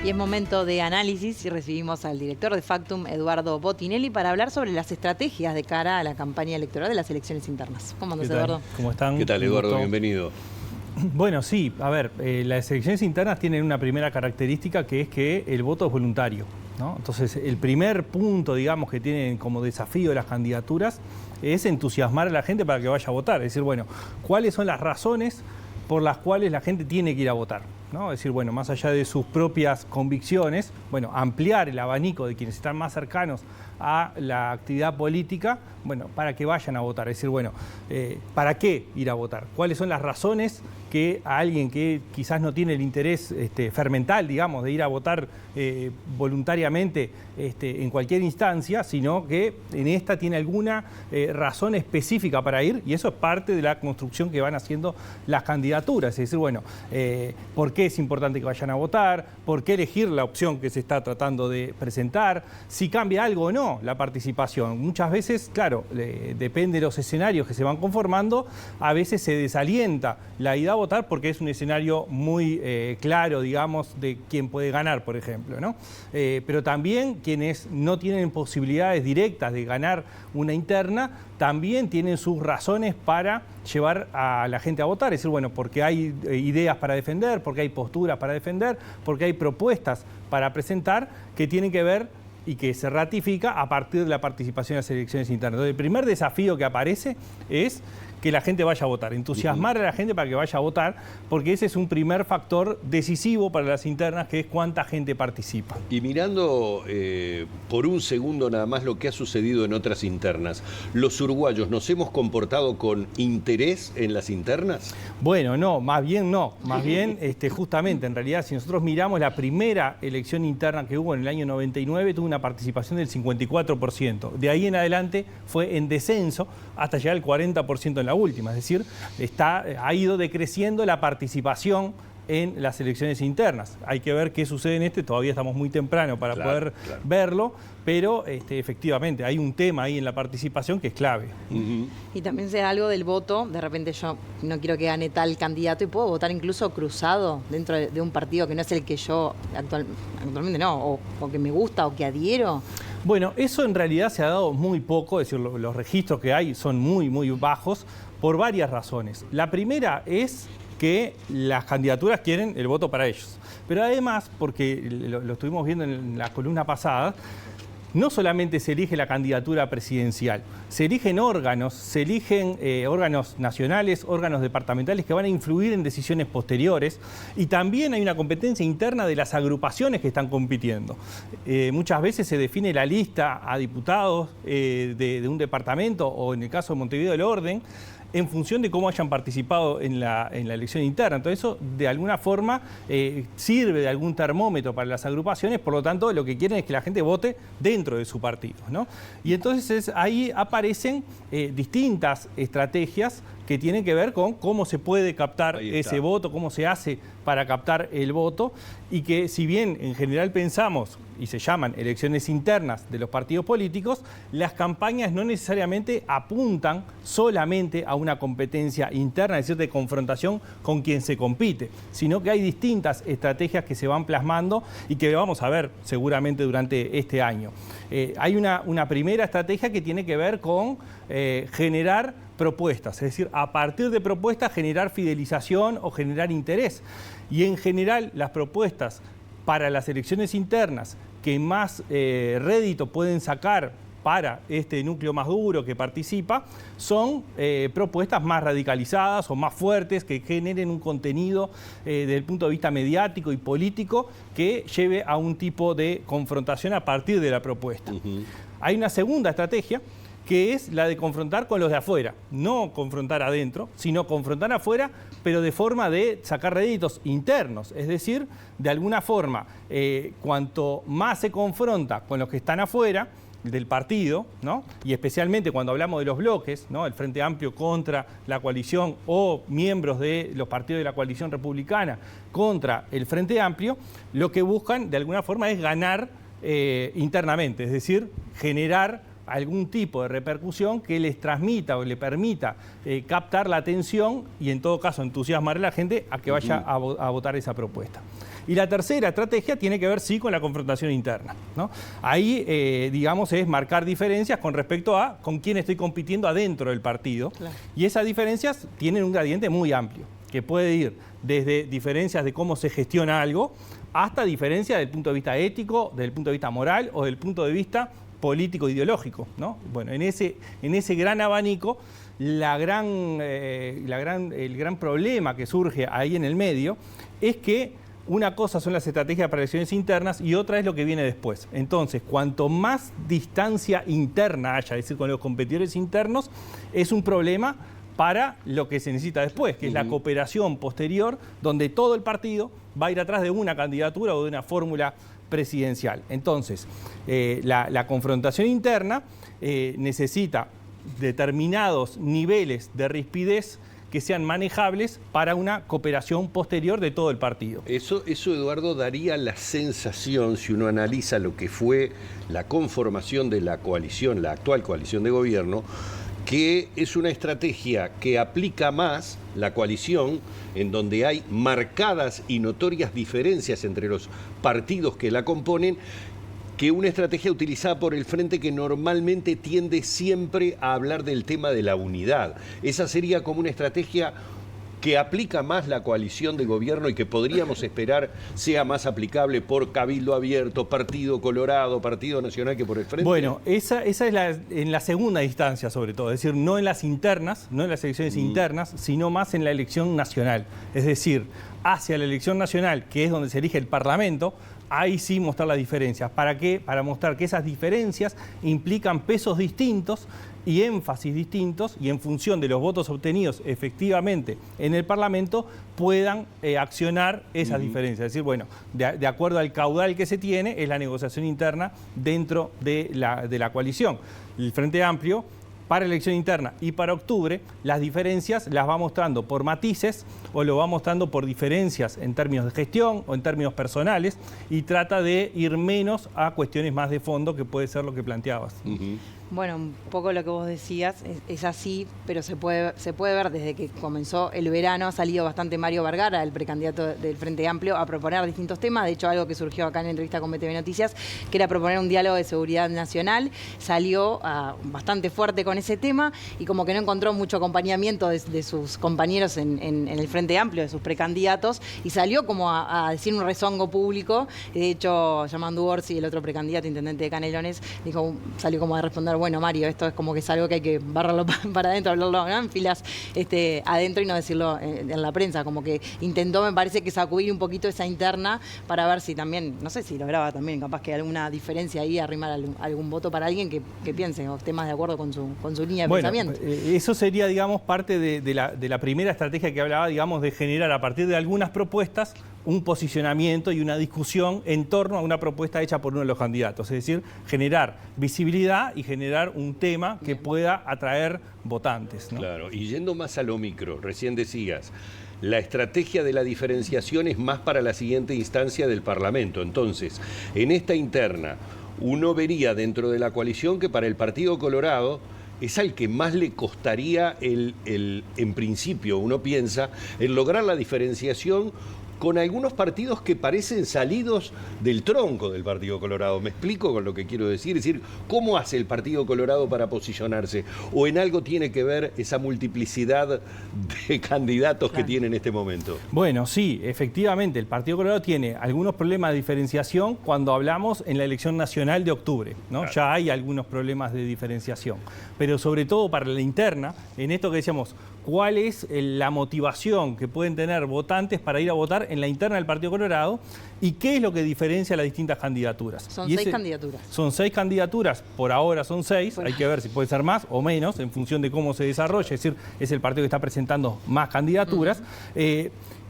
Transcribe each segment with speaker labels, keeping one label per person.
Speaker 1: Y es momento de análisis y recibimos al director de Factum, Eduardo Botinelli, para hablar sobre las estrategias de cara a la campaña electoral de las elecciones internas. ¿Cómo andas, Eduardo?
Speaker 2: ¿Cómo están?
Speaker 3: ¿Qué tal, Eduardo? Bienvenido.
Speaker 2: Bueno, sí, a ver, las elecciones internas tienen una primera característica, que es que el voto es voluntario, ¿no? Entonces, el primer punto, digamos, que tienen como desafío las candidaturas es entusiasmar a la gente para que vaya a votar. Es decir, bueno, ¿cuáles son las razones por las cuales la gente tiene que ir a votar? ¿No? Es decir, bueno, más allá de sus propias convicciones, bueno, ampliar el abanico de quienes están más cercanos a la actividad política, bueno, para que vayan a votar. Es decir, bueno, ¿para qué ir a votar? ¿Cuáles son las razones que a alguien que quizás no tiene el interés fermental, digamos, de ir a votar voluntariamente en cualquier instancia, sino que en esta tiene alguna razón específica para ir? Y eso es parte de la construcción que van haciendo las candidaturas. Es decir, bueno, ¿por qué es importante que vayan a votar? ¿Por qué elegir la opción que se está tratando de presentar? Si cambia algo o no la participación. Muchas veces, claro, depende de los escenarios que se van conformando, a veces se desalienta la ida a votar porque es un escenario muy claro, digamos, de quién puede ganar, por ejemplo, ¿no? Pero también quienes no tienen posibilidades directas de ganar una interna, también tienen sus razones para llevar a la gente a votar. Es decir, bueno, porque hay ideas para defender, porque hay posturas para defender, porque hay propuestas para presentar que tienen que ver y que se ratifica a partir de la participación en las elecciones internas. Entonces, el primer desafío que aparece es que la gente vaya a votar, entusiasmar a la gente para que vaya a votar, porque ese es un primer factor decisivo para las internas, que es cuánta gente participa.
Speaker 3: Y mirando por un segundo nada más lo que ha sucedido en otras internas, ¿los uruguayos nos hemos comportado con interés en las internas?
Speaker 2: Bueno, no, más bien no. Más bien, justamente, en realidad, si nosotros miramos la primera elección interna que hubo en el año 99, tuvo una participación del 54%. De ahí en adelante fue en descenso hasta llegar al 40% en la última. Es decir, ha ido decreciendo la participación en las elecciones internas. Hay que ver qué sucede en todavía estamos muy temprano para poder verlo, pero efectivamente hay un tema ahí en la participación que es clave.
Speaker 1: Y también sea algo del voto, de repente yo no quiero que gane tal candidato y puedo votar incluso cruzado dentro de un partido que no es el que yo actualmente no, o que me gusta o que adhiero.
Speaker 2: Bueno, eso en realidad se ha dado muy poco, es decir, los registros que hay son muy, muy bajos por varias razones. La primera es que las candidaturas quieren el voto para ellos. Pero además, porque lo estuvimos viendo en la columna pasada, no solamente se elige la candidatura presidencial, se eligen órganos, órganos nacionales, órganos departamentales que van a influir en decisiones posteriores, y también hay una competencia interna de las agrupaciones que están compitiendo. Muchas veces se define la lista a diputados de un departamento, o en el caso de Montevideo del Orden, en función de cómo hayan participado en la elección interna. Entonces eso de alguna forma sirve de algún termómetro para las agrupaciones, por lo tanto lo que quieren es que la gente vote dentro de su partido, ¿no? Y entonces ahí aparecen distintas estrategias que tienen que ver con cómo se puede captar ese voto, cómo se hace para captar el voto, y que si bien en general pensamos, y se llaman elecciones internas de los partidos políticos, las campañas no necesariamente apuntan solamente a una competencia interna, es decir, de confrontación con quien se compite, sino que hay distintas estrategias que se van plasmando y que vamos a ver seguramente durante este año. Hay una primera estrategia que tiene que ver con generar propuestas, es decir, a partir de propuestas generar fidelización o generar interés. Y en general las propuestas para las elecciones internas que más rédito pueden sacar para este núcleo más duro que participa son propuestas más radicalizadas o más fuertes, que generen un contenido desde el punto de vista mediático y político que lleve a un tipo de confrontación a partir de la propuesta. Hay una segunda estrategia, que es la de confrontar con los de afuera, no confrontar adentro, sino confrontar afuera, pero de forma de sacar réditos internos. Es decir, de alguna forma, cuanto más se confronta con los que están afuera del partido, ¿no? Y especialmente cuando hablamos de los bloques, ¿no? El Frente Amplio contra la coalición, o miembros de los partidos de la coalición republicana contra el Frente Amplio, lo que buscan de alguna forma es ganar internamente, es decir, generar algún tipo de repercusión que les transmita o le permita captar la atención y en todo caso entusiasmar a la gente a que vaya a votar esa propuesta. Y la tercera estrategia tiene que ver, sí, con la confrontación interna, ¿no? Ahí, digamos, es marcar diferencias con respecto a con quién estoy compitiendo adentro del partido. Claro. Y esas diferencias tienen un gradiente muy amplio, que puede ir desde diferencias de cómo se gestiona algo, hasta diferencias del punto de vista ético, del punto de vista moral o del punto de vista político-ideológico, ¿no? Bueno, en ese gran abanico, el gran problema que surge ahí en el medio es que una cosa son las estrategias para elecciones internas y otra es lo que viene después. Entonces, cuanto más distancia interna haya, es decir, con los competidores internos, es un problema para lo que se necesita después, que es la cooperación posterior, donde todo el partido va a ir atrás de una candidatura o de una fórmula presidencial. Entonces, la confrontación interna necesita determinados niveles de rispidez que sean manejables para una cooperación posterior de todo el partido.
Speaker 3: Eso, Eduardo, daría la sensación, si uno analiza lo que fue la conformación de la coalición, la actual coalición de gobierno, que es una estrategia que aplica más la coalición, en donde hay marcadas y notorias diferencias entre los partidos que la componen, que una estrategia utilizada por el Frente, que normalmente tiende siempre a hablar del tema de la unidad. Esa sería como una estrategia que aplica más la coalición de gobierno y que podríamos esperar sea más aplicable por Cabildo Abierto, Partido Colorado, Partido Nacional, que por el Frente.
Speaker 2: Bueno, esa es en la segunda instancia, sobre todo, es decir, no en las internas, no en las elecciones internas, sino más en la elección nacional. Es decir, hacia la elección nacional, que es donde se elige el Parlamento, ahí sí mostrar las diferencias. ¿Para qué? Para mostrar que esas diferencias implican pesos distintos y énfasis distintos, y en función de los votos obtenidos efectivamente en el Parlamento puedan accionar esas diferencias. Es decir, bueno, de acuerdo al caudal que se tiene, es la negociación interna dentro de la coalición. El Frente Amplio, para elección interna y para octubre, las diferencias las va mostrando por matices o lo va mostrando por diferencias en términos de gestión o en términos personales, y trata de ir menos a cuestiones más de fondo, que puede ser lo que planteabas.
Speaker 1: Bueno, un poco lo que vos decías es así, pero se puede ver desde que comenzó el verano. Ha salido bastante Mario Vergara, el precandidato del Frente Amplio, a proponer distintos temas. De hecho, algo que surgió acá en la entrevista con BTV Noticias, que era proponer un diálogo de seguridad nacional. Salió bastante fuerte con ese tema y como que no encontró mucho acompañamiento de sus compañeros en el Frente Amplio, de sus precandidatos, y salió como a decir un rezongo público. De hecho, Yamandu Orsi, el otro precandidato intendente de Canelones, salió como a responder: bueno, Mario, esto es como que es algo que hay que barrarlo para adentro, hablarlo, ¿no?, en filas adentro y no decirlo en la prensa. Como que intentó, me parece, que sacudir un poquito esa interna para ver si también, no sé si lograba también capaz que alguna diferencia ahí, arrimar algún voto para alguien que piense o esté más de acuerdo con su línea de pensamiento.
Speaker 2: Eso sería, digamos, parte de la primera estrategia que hablaba, digamos, de generar a partir de algunas propuestas un posicionamiento y una discusión en torno a una propuesta hecha por uno de los candidatos. Es decir, generar visibilidad y generar un tema que pueda atraer votantes, ¿no?
Speaker 3: Claro, y yendo más a lo micro, recién decías, la estrategia de la diferenciación es más para la siguiente instancia del Parlamento. Entonces, en esta interna, uno vería dentro de la coalición que para el Partido Colorado es al que más le costaría en principio, uno piensa, el lograr la diferenciación con algunos partidos que parecen salidos del tronco del Partido Colorado. ¿Me explico con lo que quiero decir? Es decir, ¿cómo hace el Partido Colorado para posicionarse? ¿O en algo tiene que ver esa multiplicidad de candidatos que tiene en este momento?
Speaker 2: Bueno, sí, efectivamente, el Partido Colorado tiene algunos problemas de diferenciación cuando hablamos en la elección nacional de octubre, ¿no? Claro. Ya hay algunos problemas de diferenciación, pero sobre todo para la interna, en esto que decíamos, ¿cuál es la motivación que pueden tener votantes para ir a votar en la interna del Partido Colorado? ¿Y qué es lo que diferencia las distintas candidaturas?
Speaker 1: Son 6 candidaturas.
Speaker 2: Son 6 candidaturas, por ahora son 6, bueno, hay que ver si puede ser más o menos en función de cómo se desarrolle, es decir, es el partido que está presentando más candidaturas.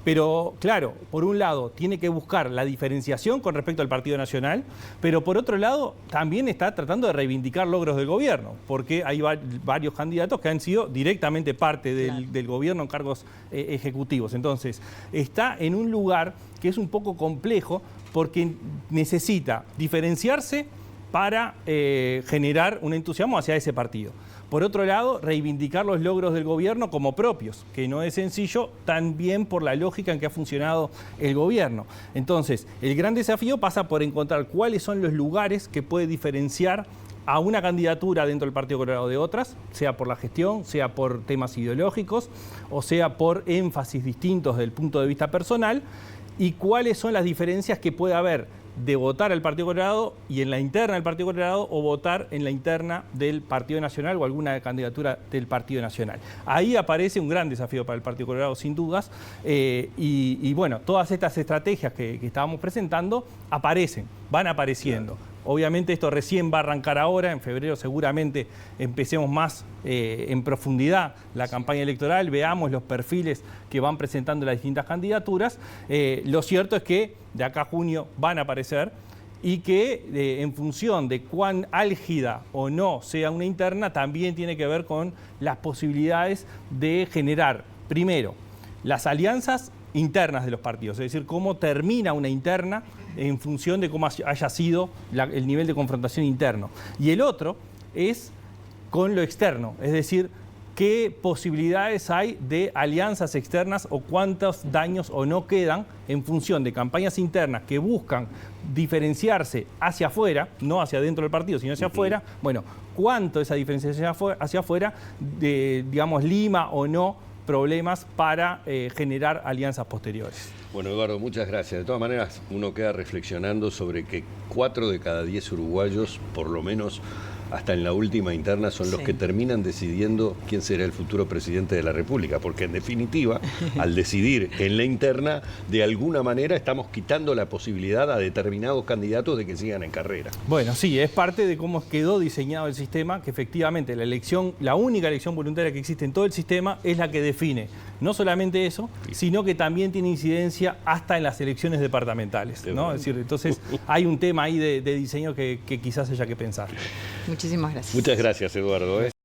Speaker 2: Pero, claro, por un lado tiene que buscar la diferenciación con respecto al Partido Nacional, pero por otro lado también está tratando de reivindicar logros del gobierno, porque hay varios candidatos que han sido directamente parte del gobierno en cargos ejecutivos. Entonces, está en un lugar que es un poco complejo porque necesita diferenciarse para generar un entusiasmo hacia ese partido. Por otro lado, reivindicar los logros del gobierno como propios, que no es sencillo, también por la lógica en que ha funcionado el gobierno. Entonces, el gran desafío pasa por encontrar cuáles son los lugares que puede diferenciar a una candidatura dentro del Partido Colorado de otras, sea por la gestión, sea por temas ideológicos, o sea por énfasis distintos desde el punto de vista personal, y cuáles son las diferencias que puede haber de votar al Partido Colorado y en la interna del Partido Colorado o votar en la interna del Partido Nacional o alguna candidatura del Partido Nacional. Ahí aparece un gran desafío para el Partido Colorado, sin dudas, y bueno, todas estas estrategias que estábamos presentando van apareciendo. Claro. Obviamente esto recién va a arrancar ahora, en febrero seguramente empecemos más en profundidad la campaña electoral, veamos los perfiles que van presentando las distintas candidaturas. Lo cierto es que de acá a junio van a aparecer y que en función de cuán álgida o no sea una interna, también tiene que ver con las posibilidades de generar, primero, las alianzas internas de los partidos, es decir, cómo termina una interna en función de cómo haya sido el nivel de confrontación interno. Y el otro es con lo externo, es decir, qué posibilidades hay de alianzas externas o cuántos daños o no quedan en función de campañas internas que buscan diferenciarse hacia afuera, no hacia dentro del partido, sino hacia afuera. Bueno, cuánto esa diferenciación hacia afuera, digamos, lima o no problemas para generar alianzas posteriores.
Speaker 3: Bueno, Eduardo, muchas gracias. De todas maneras, uno queda reflexionando sobre que 4 de cada 10 uruguayos, por lo menos hasta en la última interna, son los que terminan decidiendo quién será el futuro presidente de la República, porque en definitiva, al decidir en la interna, de alguna manera estamos quitando la posibilidad a determinados candidatos de que sigan en carrera.
Speaker 2: Bueno, sí, es parte de cómo quedó diseñado el sistema, que efectivamente la única elección voluntaria que existe en todo el sistema es la que define no solamente eso, sino que también tiene incidencia hasta en las elecciones departamentales, ¿no? Es decir, entonces hay un tema ahí de diseño que quizás haya que pensar.
Speaker 1: Muchísimas gracias.
Speaker 3: Muchas gracias, Eduardo.